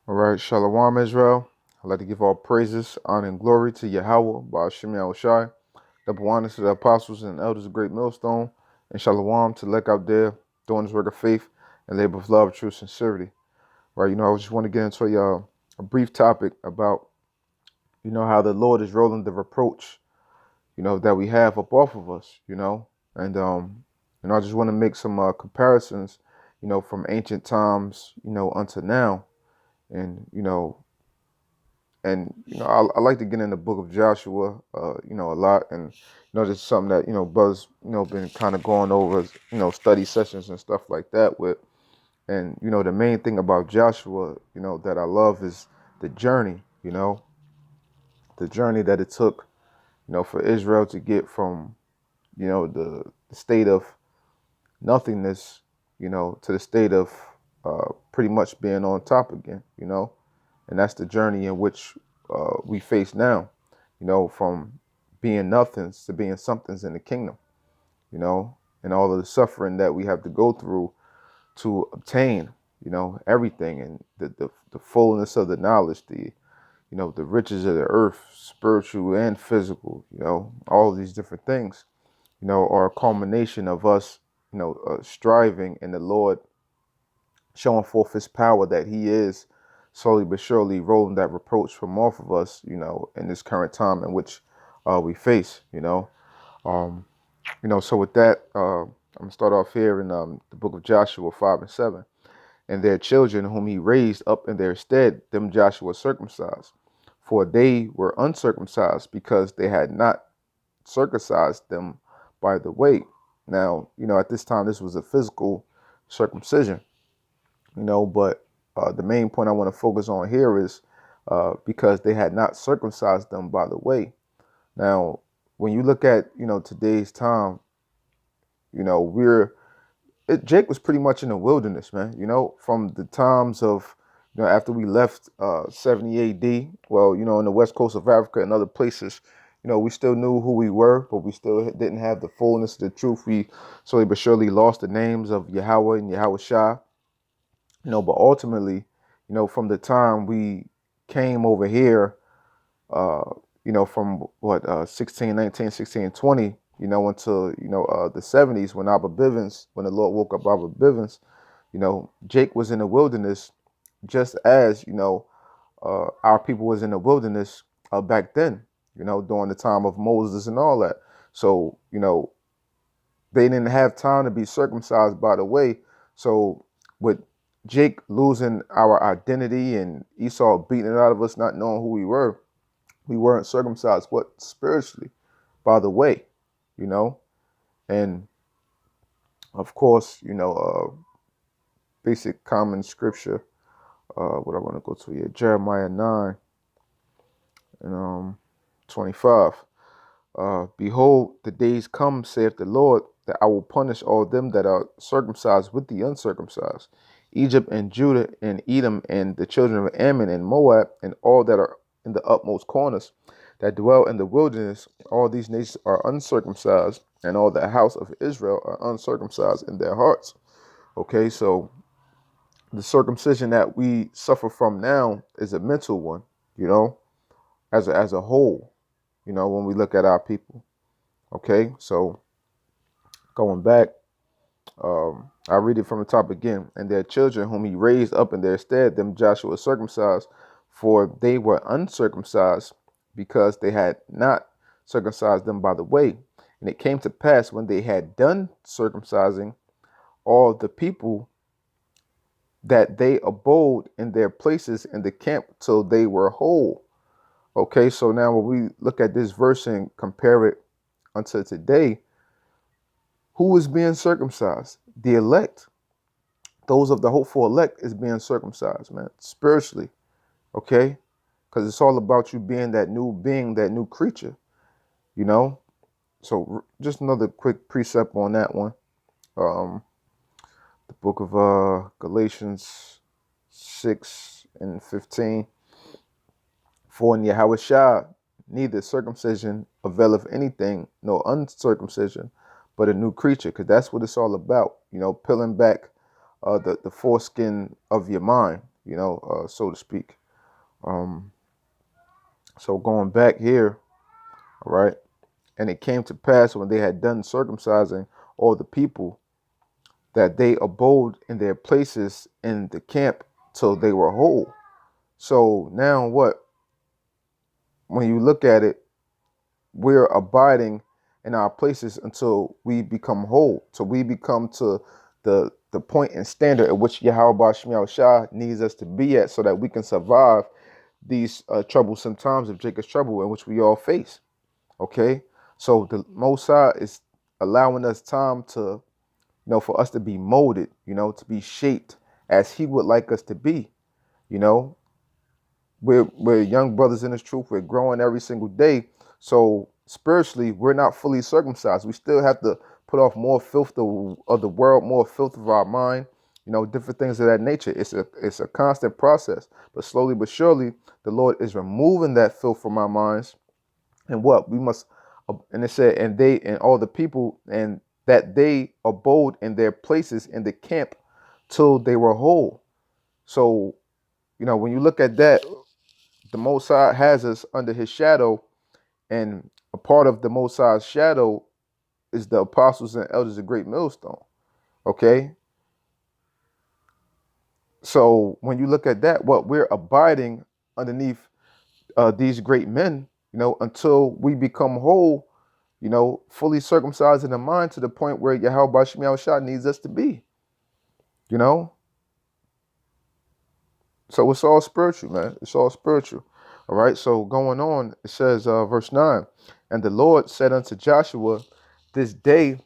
All right, Shalom Israel. I'd like to give all praises, honor, and glory to Yahweh, Ba'ashem Yahushai. Double honors to the apostles and elders of Great Millstone, and Shalom to Lek out there doing this work of faith and labor of love, true sincerity. Right, I just want to get into a brief topic about, how the Lord is rolling the reproach, that we have up off of us, and I just want to make some comparisons, from ancient times, unto now, and I like to get in the book of Joshua, a lot, and this is something that Buzz, been kind of going over, study sessions and stuff like that with, and the main thing about Joshua, that I love is the journey, the journey that it took, for Israel to get from, the state of nothingness, to the state of pretty much being on top again, and that's the journey in which we face now, from being nothings to being somethings in the kingdom, and all of the suffering that we have to go through to obtain, everything, and the fullness of the knowledge, the riches of the earth, spiritual and physical, all of these different things, are a culmination of us, striving in the Lord, showing forth his power that he is slowly but surely rolling that reproach from off of us, in this current time in which we face, Um, so with that, I'm gonna start off here in the book of Joshua 5 and 7. And their children whom he raised up in their stead, them Joshua circumcised. For they were uncircumcised because they had not circumcised them by the way. Now, at this time, this was a physical circumcision, but the main point I want to focus on here is because they had not circumcised them by the way. Now, when you look at, today's time, we're Jake was pretty much in the wilderness, man. From the times of, after we left 70 AD, well, in the west coast of Africa and other places, we still knew who we were, but we still didn't have the fullness of the truth. We slowly but surely lost the names of Yahweh and Yahweh Shah, but ultimately, from the time we came over here, uh, from what, 16, 19, 16, 20, until, the 70s when when the Lord woke up Abba Bivens, Jake was in the wilderness just as, our people was in the wilderness back then, during the time of Moses and all that. So, they didn't have time to be circumcised by the way. So with Jake losing our identity and Esau beating it out of us, not knowing who we weren't circumcised, what, spiritually, by the way, and of course, basic common scripture, what I want to go to here, Jeremiah 9 and 25. Behold, the days come, saith the Lord, that I will punish all them that are circumcised with the uncircumcised, Egypt and Judah and Edom and the children of Ammon and Moab and all that are in the utmost corners that dwell in the wilderness. All these nations are uncircumcised, and all the house of Israel are uncircumcised in their hearts. Okay, so the circumcision that we suffer from now is a mental one, as a whole, when we look at our people. Okay, so going back, I read it from the top again. And their children whom he raised up in their stead, them Joshua circumcised, for they were uncircumcised because they had not circumcised them by the way. And it came to pass when they had done circumcising all the people that they abode in their places in the camp till they were whole. Okay, so now when we look at this verse and compare it unto today, who is being circumcised? The elect. Those of the hopeful elect is being circumcised, man, spiritually. Okay, because it's all about you being that new being, that new creature, So just another quick precept on that one. The book of Galatians 6 and 15. For in Yahweh Shah, neither circumcision availeth anything, no uncircumcision, but a new creature, because that's what it's all about, peeling back the foreskin of your mind, so to speak. Um, so going back here, all right, and it came to pass when they had done circumcising all the people that they abode in their places in the camp till they were whole. So now what? When you look at it, we're abiding in our places until we become whole, till we become to the point and standard at which Yahweh Shemiah Shah needs us to be at, so that we can survive these troublesome times of Jacob's trouble in which we all face. Okay, so the Most High is allowing us time to, for us to be molded, to be shaped as He would like us to be. You know, we're young brothers in this truth. We're growing every single day. So spiritually, we're not fully circumcised. We still have to put off more filth of the world, more filth of our mind, different things of that nature. It's a constant process. But slowly but surely, the Lord is removing that filth from our minds. And what we must, and it said, and they and all the people, and that they abode in their places in the camp till they were whole. So, when you look at that, the Most High has us under His shadow, and a part of the Most High's shadow is the apostles and elders of Great Millstone. Okay, so when you look at that, what we're abiding underneath these great men, until we become whole, fully circumcised in the mind to the point where Yahweh Shemiah Shah needs us to be. You know, so it's all spiritual, man. It's all spiritual. All right. So going on, it says, verse 9, and the Lord said unto Joshua, this day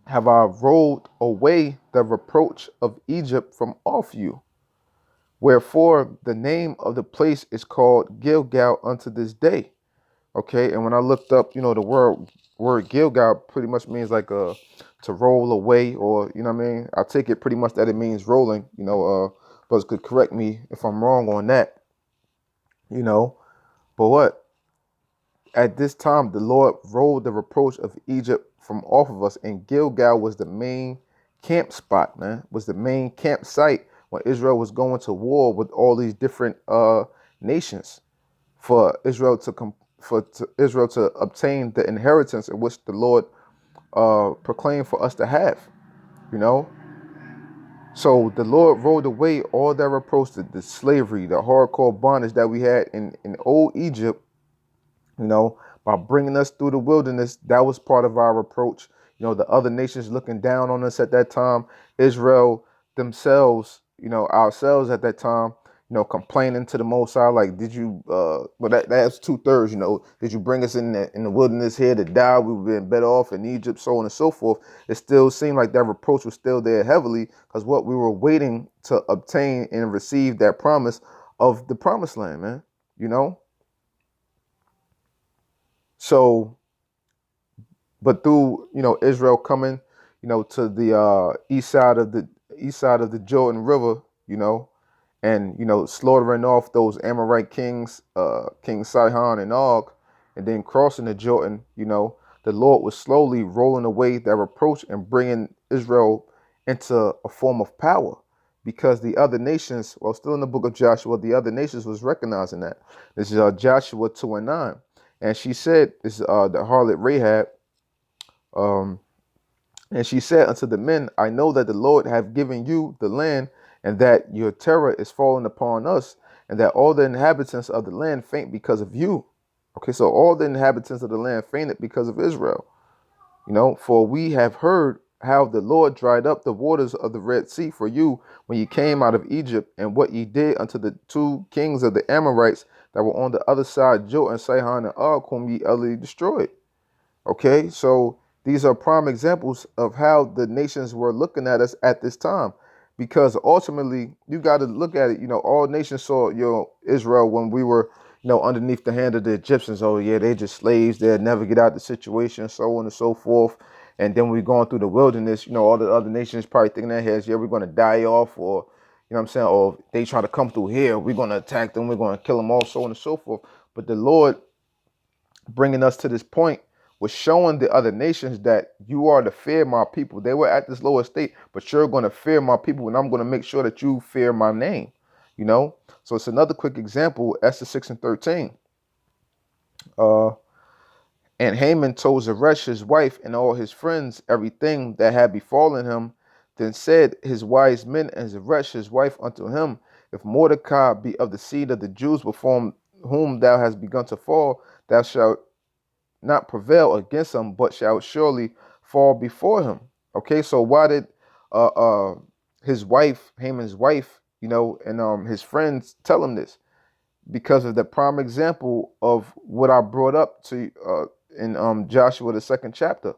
have I rolled away the reproach of Egypt from off you. Wherefore the name of the place is called Gilgal unto this day. Okay. And when I looked up, the word Gilgal pretty much means like to roll away, or what I mean? I take it pretty much that it means rolling, brothers could correct me if I'm wrong on that, but what? At this time, the Lord rolled the reproach of Egypt from off of us, and Gilgal was the main camp spot, man, was the main campsite when Israel was going to war with all these different nations for Israel Israel to obtain the inheritance in which the Lord proclaimed for us to have, you know. So the Lord rolled away all that reproach, the slavery, the hardcore bondage that we had in old Egypt, by bringing us through the wilderness. That was part of our reproach. The other nations looking down on us at that time, Israel themselves, ourselves at that time, complaining to the Most High, like, did you, well, that's 2/3, did you bring us in the wilderness here to die? We've been better off in Egypt, so on and so forth. It still seemed like that reproach was still there heavily, because what we were waiting to obtain and receive that promise of the promised land, man. So, but through Israel coming, to the east side of the Jordan River, and slaughtering off those Amorite kings, King Sihon and Og, and then crossing the Jordan, the Lord was slowly rolling away that reproach and bringing Israel into a form of power, because the other nations, well, still in the book of Joshua, the other nations was recognizing that. This is Joshua 2:9. And she said, this is the harlot Rahab, um, and she said unto the men, I know that the Lord have given you the land, and that your terror is fallen upon us, and that all the inhabitants of the land faint because of you. Okay, so all the inhabitants of the land fainted because of Israel. For we have heard how the Lord dried up the waters of the Red Sea for you when ye came out of Egypt, and what ye did unto the two kings of the Amorites that were on the other side, Jordan, Sihon, and Og, whom ye utterly destroyed. Okay, so these are prime examples of how the nations were looking at us at this time. Because ultimately, you got to look at it, all nations saw, Israel when we were, underneath the hand of the Egyptians. Oh, yeah, they just slaves. They'll never get out of the situation, so on and so forth. And then we're going through the wilderness, all the other nations probably thinking in their heads, yeah, we're going to die off, or, what I'm saying, or if they try to come through here, we're going to attack them, we're going to kill them all, so on and so forth. But the Lord bringing us to this point was showing the other nations that you are to fear my people. They were at this lower state, but you're going to fear my people, and I'm going to make sure that you fear my name. you know. So it's another quick example, Esther 6 and 13. Uh, and Haman told Zeresh his wife and all his friends everything that had befallen him. Then said his wise men and Zeresh his wife unto him, if Mordecai be of the seed of the Jews before whom thou hast begun to fall, thou shalt not prevail against him, but shall surely fall before him. Okay, so why did uh, uh, his wife, Haman's wife, and his friends tell him this? Because of the prime example of what I brought up to in Joshua the second chapter.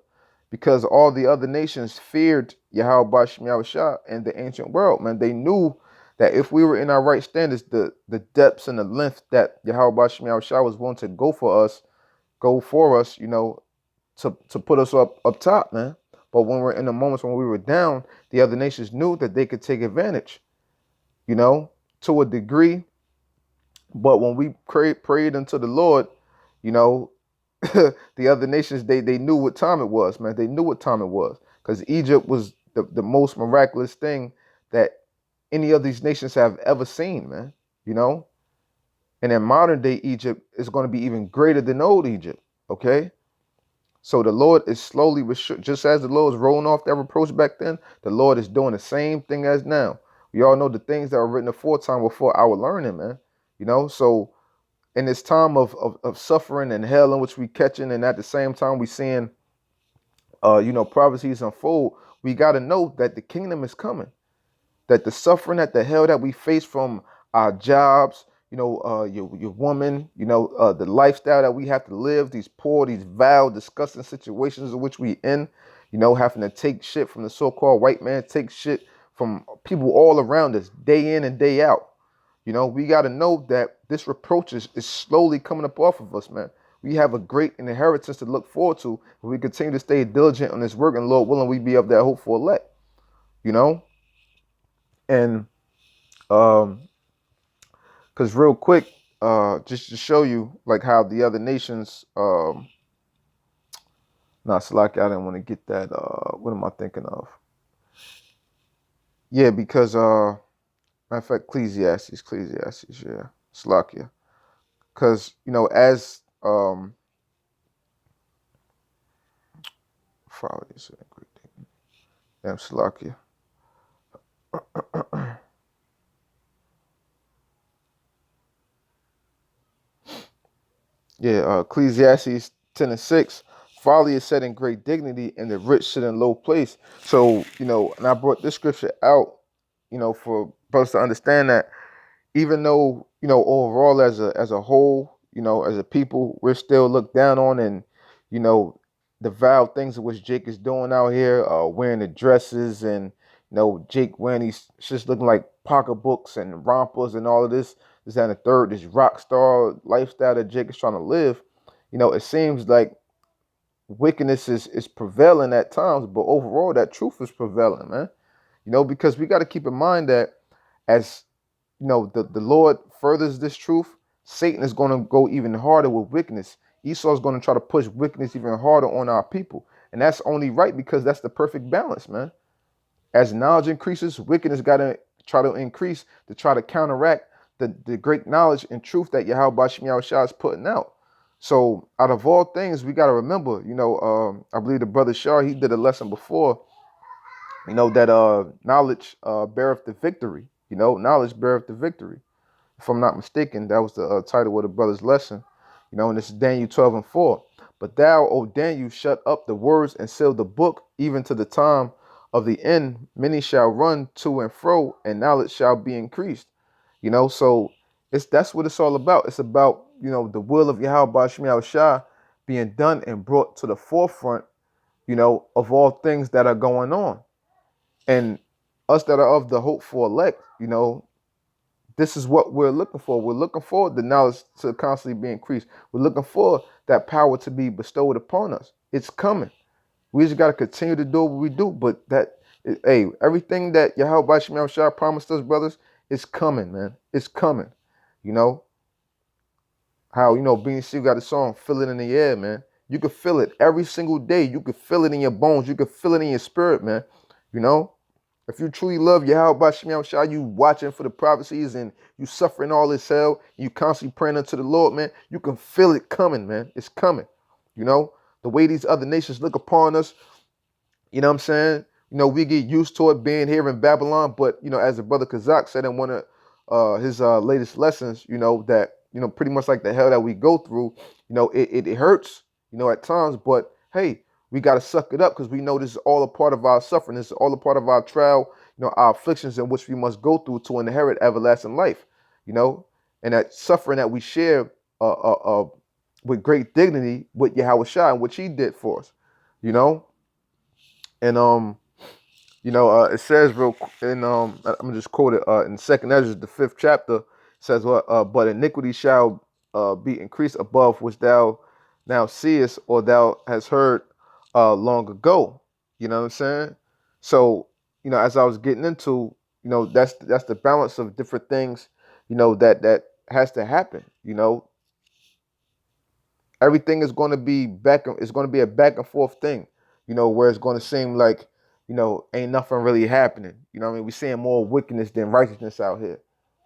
Because all the other nations feared Yahweh Bashim Yahushua and the ancient world, man. They knew that if we were in our right standards, the depths and the length that Yahweh Bashim Yahushua was willing to go for us, to put us up top, man. But when we're in the moments when we were down, the other nations knew that they could take advantage, to a degree. But when we prayed unto the Lord, you know, the other nations, they knew what time it was, man. They knew what time it was. Because Egypt was the most miraculous thing that any of these nations have ever seen, man. You know? And in modern day Egypt is going to be even greater than old Egypt. Okay? So the Lord is slowly, just as the Lord was rolling off that reproach back then, the Lord is doing the same thing as now. We all know the things that were written aforetime before our learning, man. So in this time of suffering and hell in which we catching, and at the same time we seeing prophecies unfold, we got to know that the kingdom is coming, that the suffering, that the hell that we face from our jobs, your woman, the lifestyle that we have to live, these poor, these vile, disgusting situations in which we in, having to take shit from the so-called white man, take shit from people all around us day in and day out. We got to know that this reproach is slowly coming up off of us, man. We have a great inheritance to look forward to if we continue to stay diligent on this work, and Lord willing, we be of that hopeful elect, And because real quick, just to show you like how the other nations, nah, Slack, I didn't want to get that. What am I thinking of? Yeah, because matter of fact, Ecclesiastes, yeah, Slakia. Because as follow this great thing. Damn, Slakia. Yeah, Ecclesiastes 10 and 6. Folly is set in great dignity, and the rich sit in low place. So, and I brought this scripture out, for brothers to understand that even though, overall as a whole, as a people, we're still looked down on, and, you know, the vile things of which Jake is doing out here, wearing the dresses, and, Jake wearing these just looking like pocketbooks and rompers and all of this and the third, this rock star lifestyle that Jake is trying to live. It seems like wickedness is prevailing at times, but overall that truth is prevailing, man. Because we got to keep in mind that as the Lord furthers this truth, Satan is going to go even harder with wickedness. Esau is going to try to push wickedness even harder on our people. And that's only right because that's the perfect balance, man. As knowledge increases, wickedness got to try to increase to try to counteract the great knowledge and truth that Yahweh Bashim Yahushua is putting out. So out of all things, we got to remember, I believe the brother Shah, he did a lesson before, that knowledge beareth the victory. Knowledge beareth the victory. If I'm not mistaken, that was the title of the brother's lesson. And this is Daniel 12 and 4. But thou, O Daniel, shut up the words and seal the book, even to the time of the end. Many shall run to and fro, and knowledge shall be increased. So that's what it's all about. It's about, the will of Yahweh Bashim Shah being done and brought to the forefront, of all things that are going on. And us that are of the hopeful elect, this is what we're looking for. We're looking for the knowledge to constantly be increased. We're looking for that power to be bestowed upon us. It's coming. We just got to continue to do what we do. But everything that Yahweh Bashim Shah promised us, brothers, it's coming, man. It's coming. How, Beanie Siegel got a song, Feel It in the Air, man. You can feel it every single day. You can feel it in your bones. You can feel it in your spirit, man. You know? If you truly love Yahweh Shem Shah, you watching for the prophecies and you suffering all this hell, you constantly praying unto the Lord, man, you can feel it coming, man. It's coming. You know, the way these other nations look upon us, you know what I'm saying? You know, we get used to it being here in Babylon, but you know, as the brother Kazak said in one of his latest lessons, you know, that, you know, pretty much like the hell that we go through, you know, it hurts, you know, at times, but hey, we got to suck it up because we know this is all a part of our suffering. This is all a part of our trial, you know, our afflictions in which we must go through to inherit everlasting life, you know, and that suffering that we share with great dignity with Yahweh Shai and what he did for us, you know. And you know, it says in I'm gonna just quote it in Second Ezra, the 5th chapter, says what but iniquity shall be increased above which thou now seest or thou hast heard long ago. You know what I'm saying? So, you know, as I was getting into, you know, that's the balance of different things, you know, that has to happen. You know, everything is going to be it's going to be a back and forth thing, you know, where it's going to seem like, you know, ain't nothing really happening. You know what I mean? We're seeing more wickedness than righteousness out here.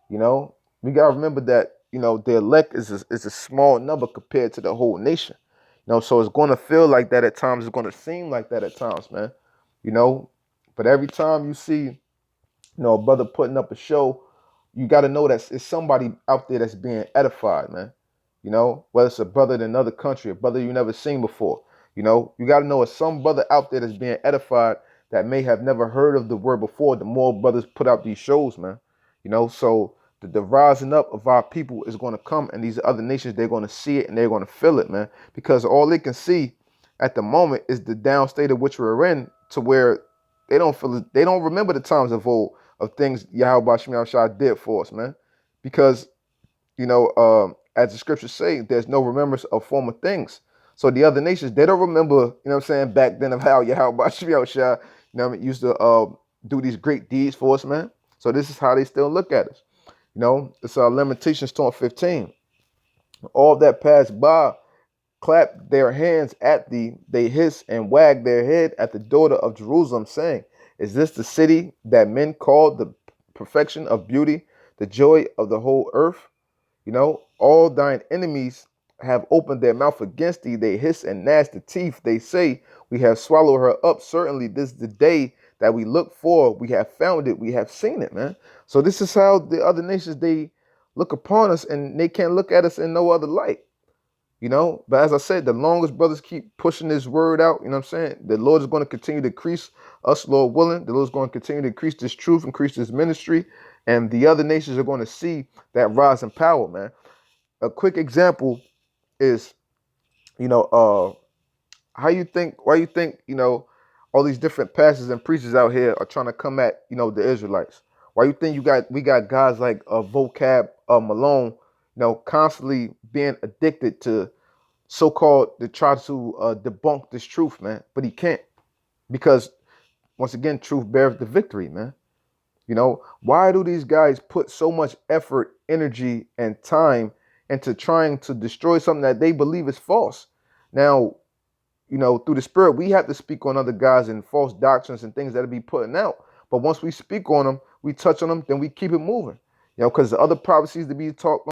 You know, we got to remember that, you know, the elect is a small number compared to the whole nation. You know, so it's going to feel like that at times. It's going to seem like that at times, man. You know, but every time you see, you know, a brother putting up a show, you got to know that it's somebody out there that's being edified, man. You know, whether it's a brother in another country, a brother you never seen before. You know, you got to know it's some brother out there that's being edified that may have never heard of the word before. The more brothers put out these shows, man. You know, so the rising up of our people is going to come, and these other nations, they're going to see it and they're going to feel it, man. Because all they can see at the moment is the down state of which we're in, to where they don't feel it, they don't remember the times of old of things Yahweh Shem Shah did for us, man. Because, you know, as the scriptures say, there's no remembrance of former things. So the other nations, they don't remember, you know what I'm saying, back then of how Yahweh Shem Shah, you know what I mean, used to do these great deeds for us, man. So this is how they still look at us. You know, it's Lamentations 15. All that passed by clap their hands at thee, they hiss and wag their head at the daughter of Jerusalem, saying, is this the city that men call the perfection of beauty, the joy of the whole earth? You know, all thine enemies have opened their mouth against thee. They hiss and gnash the teeth. They say, we have swallowed her up. Certainly, this is the day that we look for. We have found it. We have seen it, man. So this is how the other nations, they look upon us, and they can't look at us in no other light. You know, but as I said, the longest brothers keep pushing this word out, you know what I'm saying? The Lord is going to continue to increase us, Lord willing. The Lord is going to continue to increase this truth, increase this ministry, and the other nations are going to see that rise in power, man. A quick example is, you know, why you think, you know, all these different pastors and preachers out here are trying to come at, you know, the Israelites? Why you think we got guys like Vocab Malone, you know, constantly being addicted to so-called to try to debunk this truth, man, but he can't, because once again, truth bears the victory, man. You know, why do these guys put so much effort, energy, and time into trying to destroy something that they believe is false? Now, you know, through the spirit, we have to speak on other guys and false doctrines and things that'll be putting out. But once we speak on them, we touch on them, then we keep it moving. You know, because the other prophecies to be talked